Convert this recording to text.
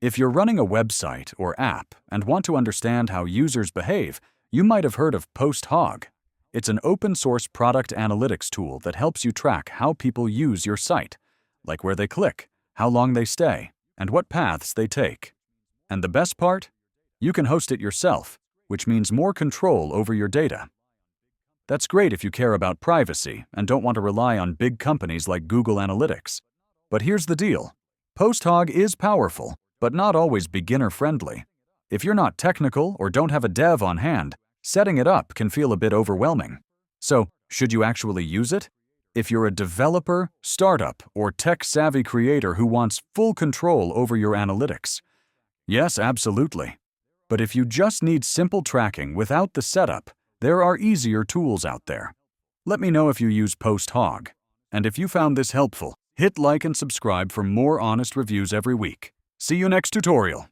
If you're running a website or app and want to understand how users behave, you might have heard of Posthog. It's an open-source product analytics tool that helps you track how people use your site, like where they click, how long they stay, and what paths they take. And the best part? You can host it yourself, which means more control over your data. That's great if you care about privacy and don't want to rely on big companies like Google Analytics. But here's the deal. Posthog is powerful, but not always beginner-friendly. If you're not technical or don't have a dev on hand, setting it up can feel a bit overwhelming. So, should you actually use it? If you're a developer, startup, or tech-savvy creator who wants full control over your analytics, yes, absolutely. But if you just need simple tracking without the setup, there are easier tools out there. Let me know if you use Posthog. And if you found this helpful, hit like and subscribe for more honest reviews every week. See you next tutorial.